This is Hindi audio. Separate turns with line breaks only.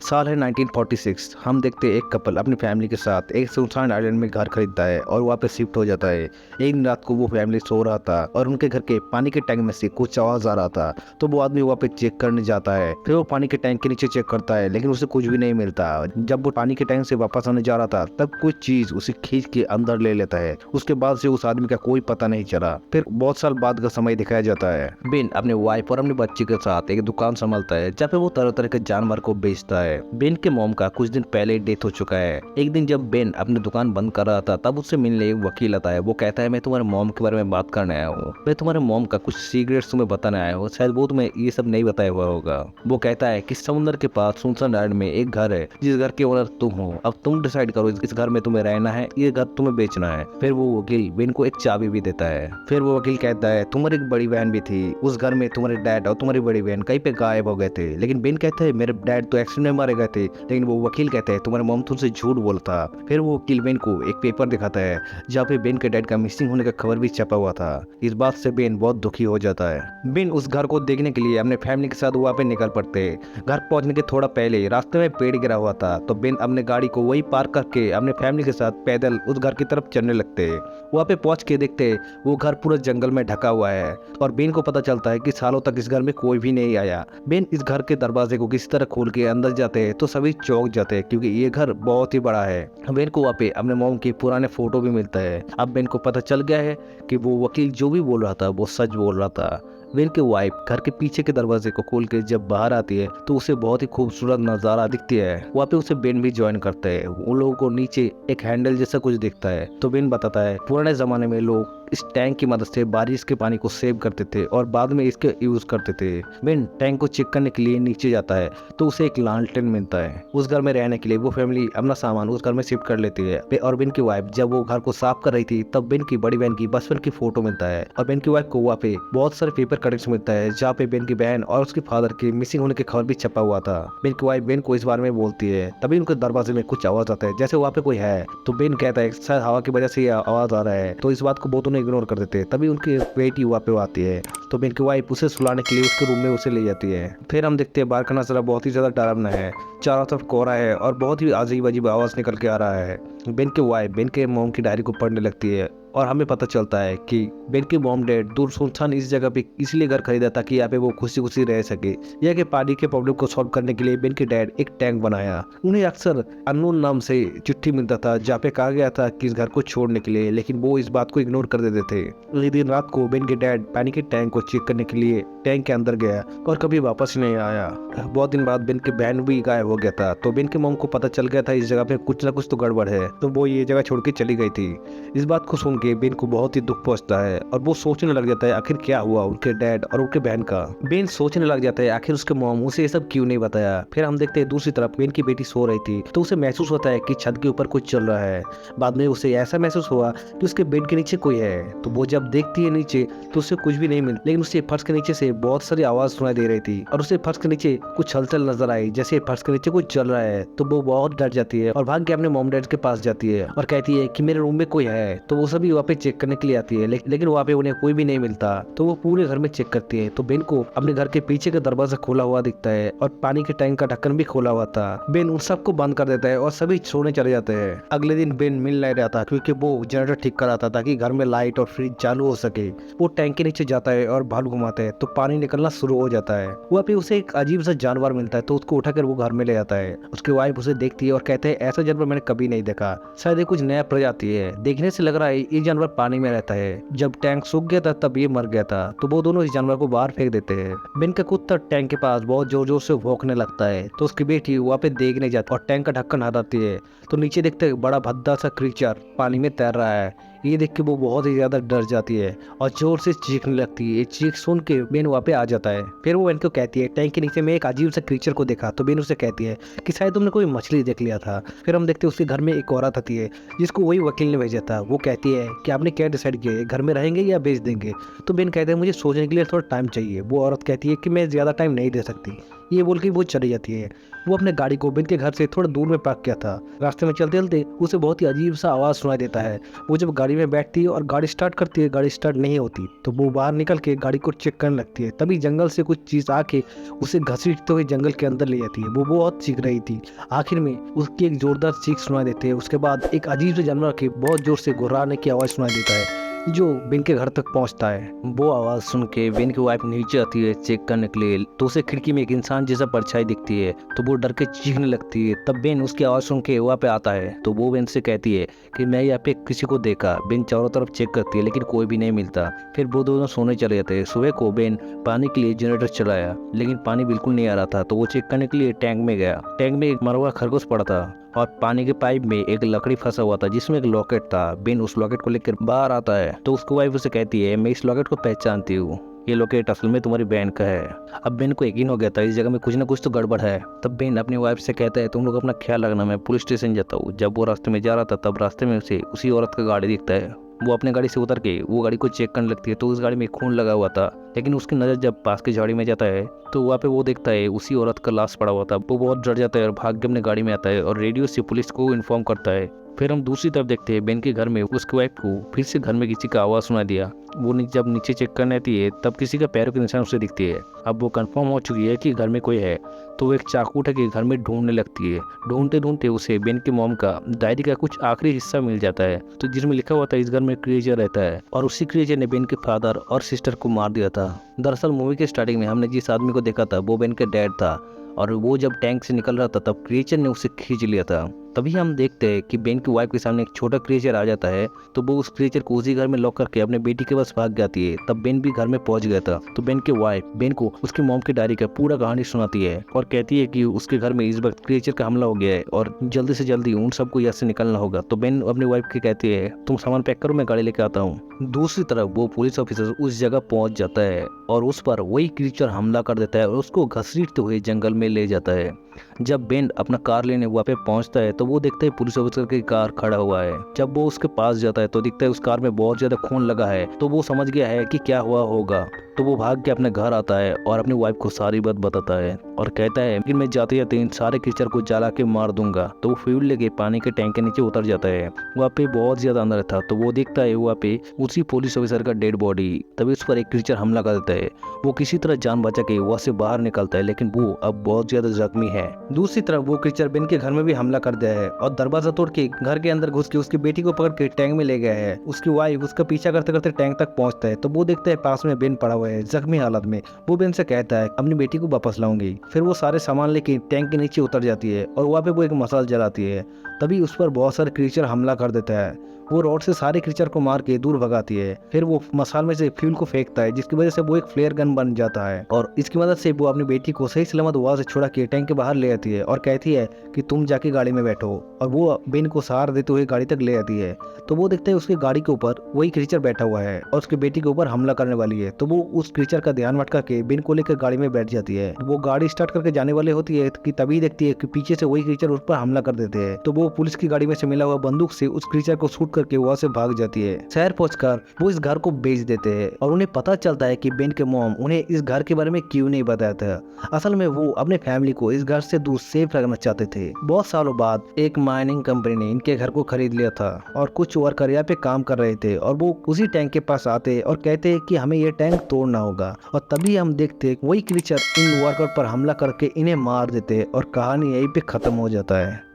साल है 1946। हम देखते एक कपल अपनी फैमिली के साथ एक सुनसान आइलैंड में घर खरीदता है और वहाँ पे शिफ्ट हो जाता है। एक दिन रात को वो फैमिली सो रहा था और उनके घर के पानी के टैंक में से कुछ आवाज आ रहा था। तो वो आदमी वहाँ पे चेक करने जाता है। फिर वो पानी के टैंक के नीचे चेक करता है लेकिन उसे कुछ भी नहीं मिलता। जब वो पानी के टैंक से वापस आने जा रहा था तब कुछ चीज उसे खींच के अंदर ले लेता है। उसके बाद से उस आदमी का कोई पता नहीं चला। फिर बहुत साल बाद का समय दिखाया जाता है। बेन अपने वाइफ और अपने बच्चे के साथ एक दुकान संभालता है जहाँ पे वो तरह तरह के जानवर को बेचता है। बेन के मॉम का कुछ दिन पहले डेथ हो चुका है। एक दिन जब बेन अपनी दुकान बंद कर रहा था तब उससे मिलने एक वकील आता है। वो कहता है मैं तुम्हारे मॉम के बारे में बात करने आया हूँ। मैं तुम्हारे मॉम का कुछ सीक्रेट्स तुम्हें बताने आया हूँ। शायद वो तुम्हें ये सब नहीं बताया हुआ होगा। वो कहता है कि समुद्र के पास सुनसान आइलैंड में एक घर है जिस घर के ओनर तुम हो। अब तुम डिसाइड करो इस घर में तुम्हें रहना है, ये घर तुम्हें बेचना है। फिर वो वकील बेन को एक चाबी भी देता है। फिर वो वकील कहता है तुम्हारी एक बड़ी बहन भी थी। उस घर में तुम्हारे डैड और तुम्हारी बड़ी बहन कहीं पे गायब हो गए थे। लेकिन बेन कहता है मेरे डैड तो एक्सीडेंट में मारे गए थे। लेकिन वो वकील कहते हैं तुम्हारे मॉम तुमसे झूठ बोलता। फिर वो वकील बेन को एक पेपर दिखाता है जहाँ पे बेन के डैड का मिसिंग होने का खबर भी छपा हुआ था। इस बात से बेन बहुत दुखी हो जाता है। बेन उस घर को देखने के लिए अपने फैमिली के साथ वहाँ पे निकल पड़ते। घर पहुंचने के थोड़ा पहले रास्ते में पेड़ गिरा हुआ था तो बेन अपने गाड़ी को वही पार्क करके अपने फैमिली के साथ पैदल उस घर की तरफ चलने लगते। वहाँ पे पहुंच के देखते वो घर पूरा जंगल में ढका हुआ है और बेन को पता चलता है कि सालों तक इस घर में कोई भी नहीं आया। बेन इस घर के दरवाजे को किसी तरह खोल के अंदर जाते हैं तो सभी चौंक जाते हैं क्योंकि ये घर बहुत ही बड़ा है। बेन को वहाँ पे अपने मॉम की पुराने फोटो भी मिलता है। अब बेन को पता चल गया है कि वो वकील जो भी बोल रहा था वो सच बोल रहा था। बेन की वाइफ घर के पीछे के दरवाजे को खोल के जब बाहर आती है तो उसे बहुत ही खूबसूरत नजारा दिखती है। वहाँ पे उसे बेन भी ज्वाइन करता है। उन लोगों को नीचे एक हैंडल जैसा कुछ दिखता है तो बेन बताता है पुराने जमाने में लोग इस टैंक की मदद से बारिश के पानी को सेव करते थे और बाद में इसके यूज करते थे। बेन टैंक को चेक करने के लिए नीचे जाता है तो उसे एक लालटेन मिलता है। उस घर में रहने के लिए वो फैमिली अपना सामान उस घर में शिफ्ट कर लेती है। और बेन की वाइफ जब वो घर को साफ कर रही थी तब बेन की बड़ी बहन की बचपन की फोटो मिलता है और बेन की वाइफ को वहाँ पे बहुत सारे पेपर कटिंग्स मिलता है जहाँ पे बेन की बहन और उसके फादर के मिसिंग होने की खबर भी छपा हुआ था। बेन की वाइफ बेन को इस बारे में बोलती है तभी उनके दरवाजे में कुछ आवाज आता है जैसे वहाँ पे कोई है। तो बेन कहता है शायद हवा की वजह से ये आवाज आ रहा है। तो इस बात को वो दोनों इग्नोर कर देते हैं। तभी उनकी बेटी वहाँ पे आती है तो बेन की वाइफ उसे सुलाने के लिए उसके रूम में उसे ले जाती है। फिर हम देखते हैं बाहर का नजारा बहुत ही ज्यादा डरावना है। चारों तरफ कोहरा है और बहुत ही अजीब अजीब आवाज निकल के आ रहा है। बेन की वाइफ बेन के मॉम की डायरी को पढ़ने लगती है और हमें पता चलता है कि बेन के मॉम डैड दूर सुनसान इस जगह पे इसलिए घर खरीदा ताकि यहाँ पे वो खुशी खुशी रह सके। यह कि पानी के प्रॉब्लम को सॉल्व करने के लिए बेन के डैड एक टैंक बनाया। उन्हें अक्सर अननोन नाम से चिट्ठी मिलता था जहाँ पे कहा गया था कि इस घर को छोड़ने के लिए, लेकिन वो इस बात को इग्नोर कर देते थे। एक दिन रात को बेन के डैड पानी के टैंक को चेक करने के लिए टैंक के अंदर गया और कभी वापस नहीं आया। बहुत दिन बाद बेन के बहन भी गायब हो गया था तो बेन के मॉम को पता चल गया था इस जगह पे कुछ ना कुछ तो गड़बड़ है। तो वो ये जगह छोड़ के चली गई थी। इस बात को सुन के बेन को बहुत ही दुख पहुंचता है और वो सोचने लग जाता है आखिर क्या हुआ उनके डैड और उनके बहन का। बेन सोचने लग जाता है आखिर उसके मॉम उसे ये सब क्यों नहीं बताया। फिर हम देखते हैं दूसरी तरफ बेन की बेटी सो रही थी तो उसे महसूस होता है कि छत के ऊपर कुछ चल रहा है। बाद में उसे ऐसा महसूस हुआ कि उसके बेड के नीचे कोई है। तो वो जब देखती है नीचे तो उसे कुछ भी नहीं मिला, लेकिन उसे फर्श के नीचे से बहुत सारी आवाज सुनाई दे रही थी और उसे फर्श के नीचे कुछ हलचल नजर आई जैसे फर्श के नीचे कुछ चल रहा है। तो वो बहुत डर जाती है और भाग के अपने मॉम डैड के पास जाती है और कहती है कि मेरे रूम में कोई है। तो वो सभी वहाँ पे चेक करने के लिए आती है लेकिन वहाँ पे उन्हें कोई भी नहीं मिलता। तो वो पूरे घर में चेक करती है तो बेन को अपने घर के पीछे का दरवाजा खोला हुआ दिखता है और पानी के टैंक का ढक्कन भी खोला हुआ था। बेन उन सबको बंद कर देता है और सभी सोने चले जाते हैं। अगले दिन बेन मिल नहीं रहा था क्योंकि वो जनरेटर ठीक कर रहा था ताकि घर में लाइट और फ्रिज चालू हो सके। वो टैंक के नीचे जाता है और भालू घुमाता है तो पानी निकलना शुरू हो जाता है। वहाँ पे उसे एक अजीब सा जानवर मिलता है तो उसको उठाकर वो घर में ले जाता है। उसकी वाइफ उसे देखती है और कहते हैं ऐसा जानवर मैंने कभी नहीं देखा, शायद ये कुछ नया प्रजाति है। देखने से लग रहा है ये जानवर पानी में रहता है। जब टैंक सूख गया था तब ये मर गया था। तो वो दोनों इस जानवर को बाहर फेंक देते हैं। बेन का कुत्ता टैंक के पास बहुत जोर जोर से भौंकने लगता है तो उसकी बेटी वहाँ पे देखने जाती और टैंक का ढक्कन हटाती है तो नीचे देखते बड़ा भद्दा सा क्रीचर पानी में तैर रहा है। ये देख के वो बहुत ही ज्यादा डर जाती है और जोर से चीखने लगती है। ये चीख सुन के बेन वहाँ पे आ जाता है। फिर वो बेन को कहती है टैंक के नीचे में एक अजीब सा क्रीचर को देखा। तो बेन उसे कहती है कि शायद तुमने कोई मछली देख लिया था। फिर हम देखते हैं उसके घर में एक औरत आती है जिसको वही वकील ने भेजा था। वो कहती है कि आपने क्या डिसाइड किया है, घर में रहेंगे या बेच देंगे। तो बेन कहते हैं मुझे सोचने के लिए थोड़ा टाइम चाहिए। वो औरत कहती है कि मैं ज्यादा टाइम नहीं दे सकती ये बोल के वो चली जाती है। वो अपने गाड़ी को बेन के घर से थोड़ा दूर में पार्क किया था। रास्ते में चलते चलते उसे बहुत ही अजीब सा आवाज़ सुनाई देता है। वो जब गाड़ी में बैठती है और गाड़ी स्टार्ट करती है, गाड़ी स्टार्ट नहीं होती, तो वो बाहर निकल के गाड़ी को चेक करने लगती है। तभी जंगल से कुछ चीज़ आके उसे घसीटते हुए जंगल के अंदर ले जाती है। वो बहुत चीख रही थी। आखिर में उसकी एक जोरदार चीख सुनाई देती है। उसके बाद एक अजीब से जानवर के बहुत जोर से गुर्राने की आवाज़ सुनाई देता है, जो बेन के घर तक पहुंचता है। वो आवाज़ सुन के बेन की वाइफ नीचे आती है चेक करने के लिए, तो उसे खिड़की में एक इंसान जैसा परछाई दिखती है। तो वो डर के चीखने लगती है। तब बेन उसकी आवाज़ सुन के वहाँ पे आता है। तो वो बेन से कहती है कि मैं यहाँ पे किसी को देखा। बेन चारों तरफ चेक करती है लेकिन कोई भी नहीं मिलता। फिर वो दोनों सोने चले जाते हैं। सुबह को बेन पानी के लिए जनरेटर चलाया लेकिन पानी बिल्कुल नहीं आ रहा था। तो वो चेक करने के लिए टैंक में गया। टैंक में एक मरा हुआ खरगोश पड़ा था और पानी के पाइप में एक लकड़ी फंसा हुआ था जिसमें एक लॉकेट था। बेन उस लॉकेट को लेकर बाहर आता है। तो उसकी वाइफ उसे कहती है मैं इस लॉकेट को पहचानती हूँ, ये लॉकेट असल में तुम्हारी बहन का है। अब बेन को यकीन हो गया था इस जगह में कुछ ना कुछ तो गड़बड़ है। तब बेन अपनी वाइफ से कहता है तुम लोग अपना ख्याल रखना, मैं पुलिस स्टेशन जाता हूँ। जब वो रास्ते में जा रहा था तब रास्ते में उसे उसी औरत का गाड़ी दिखता है। वो अपने गाड़ी से उतर के वो गाड़ी को चेक करने लगती है। तो उस गाड़ी में खून लगा हुआ था, लेकिन उसकी नज़र जब पास की झाड़ी में जाता है तो वहाँ पे वो देखता है उसी औरत का लाश पड़ा हुआ था। वो बहुत डर जाता है और भाग के अपने गाड़ी में आता है और रेडियो से पुलिस को इन्फॉर्म करता है। फिर हम दूसरी तरफ देखते हैं बेन के घर में उसकी वाइफ को फिर से घर में किसी का आवाज़ सुनाई दिया। वो जब नीचे चेक करने आती है तब किसी का पैरों के निशान उसे दिखती है। अब वो कंफर्म हो चुकी है कि घर में कोई है। तो वो एक चाकू उठा के घर में ढूंढने लगती है। ढूंढते ढूंढते उसे बेन की मॉम का डायरी का कुछ आखिरी हिस्सा मिल जाता है, तो जिसमें लिखा हुआ था इस घर में क्रिएचर रहता है और उसी क्रिएचर ने बेन के फादर और सिस्टर को मार दिया था। दरअसल मूवी के स्टार्टिंग में हमने जिस आदमी को देखा था वो बेन का डैड था और वो जब टैंक से निकल रहा था तब क्रिएचर ने उसे खींच लिया था। तभी हम देखते हैं कि बेन की वाइफ के सामने एक छोटा क्रिएचर आ जाता है। तो वो उस क्रिएचर को उसी घर में लॉक करके अपने बेटी के पास भाग जाती है। तब बेन भी घर में पहुंच गया था। तो बेन की वाइफ बेन को उसकी मॉम की डायरी का पूरा कहानी सुनाती है और कहती है कि उसके घर में इस वक्त क्रिएचर का हमला हो गया है और जल्दी से जल्दी उन सबको यहाँ से निकलना होगा। तो बेन अपनी वाइफ की कहती है तुम सामान पैक करो, मैं गाड़ी लेके आता हूँ। दूसरी तरफ वो पुलिस ऑफिसर उस जगह पहुंच जाता है और उस पर वही क्रिएचर हमला कर देता है और उसको घसीटते हुए जंगल में ले जाता है। जब बेन अपना कार लेने वहाँ पे पहुंचता है तो वो देखता है पुलिस ऑफिसर की कार खड़ा हुआ है। जब वो उसके पास जाता है तो दिखता है उस कार में बहुत ज्यादा खून लगा है। तो वो समझ गया है कि क्या हुआ होगा। तो वो भाग के अपने घर आता है और अपनी वाइफ को सारी बात बताता है और कहता है कि मैं जाते जाते इन सारे कीचड़ को जला के मार दूंगा। तो वो फ्यूल लेके पानी के टैंक के नीचे उतर जाता है। वहाँ पे बहुत ज्यादा अंदर था तो वो देखता है वहाँ पे उसी पुलिस ऑफिसर का डेड बॉडी। तभी उस पर एक क्रीचर हमला कर देता है। वो किसी तरह जान बचा के वहाँ से बाहर निकलता है लेकिन वो अब बहुत ज्यादा जख्मी है। दूसरी तरफ वो क्रीचर बेन के घर में भी हमला कर दिया है और दरवाजा तोड़ के घर के अंदर घुस के उसकी बेटी को पकड़ के टैंक में ले गया है। उसकी वाइफ उसका पीछा करते करते टैंक तक पहुंचता है तो वो देखता है पास में बेन पड़ा हुआ है जख्मी हालत में। वो बेन से कहता है अपनी बेटी को वापस लाऊंगी। फिर वो सारे सामान लेके टैंक के नीचे उतर जाती है और वहाँ पे वो एक मसाल जलाती है। तभी उस पर बहुत सारे क्रीचर हमला कर देता है। वो रॉड से सारे क्रीचर को मार के दूर भगाती है। फिर वो मसाल में से फ्यूल को फेंकता है जिसकी वजह से वो एक फ्लेयर गन बन जाता है और इसकी मदद से वो अपनी बेटी को सही सलामत वहाँ से छुड़ा के टैंक के बाहर ले आती है और कहती है कि तुम जाके गाड़ी में बैठो, और वो बेन को सहारा देते हुए गाड़ी तक ले आती है। तो वो देखते हैं उसकी गाड़ी के ऊपर वही क्रीचर बैठा हुआ है और उसकी बेटी के ऊपर हमला करने वाली है। तो वो उस क्रीचर का ध्यान भटका के बेन को लेकर गाड़ी में बैठ जाती है। वो गाड़ी स्टार्ट करके जाने वाली होती है कि तभी देखती है कि पीछे से वही क्रीचर उस पर हमला कर देते हैं। तो वो पुलिस की गाड़ी में से मिला हुआ बंदूक से उस क्रीचर को शूट करके वहाँ से भाग जाती है। शहर पहुंचकर वो इस घर को बेच देते हैं और उन्हें पता चलता है कि बेन के मॉम उन्हें इस घर के बारे में क्यों नहीं बताया था। असल में वो अपने फैमिली को इस घर से दूर सेफ रखना चाहते थे। बहुत सालों बाद एक माइनिंग कंपनी ने इनके घर को खरीद लिया था और कुछ वर्कर यहाँ पे काम कर रहे थे और वो उसी टैंक के पास आते और कहते कि हमें ये टैंक तोड़ना होगा। और तभी हम देखते वही क्रीचर इन वर्कर पर हमला करके इन्हें मार देते और कहानी यहीं पे खत्म हो जाता है।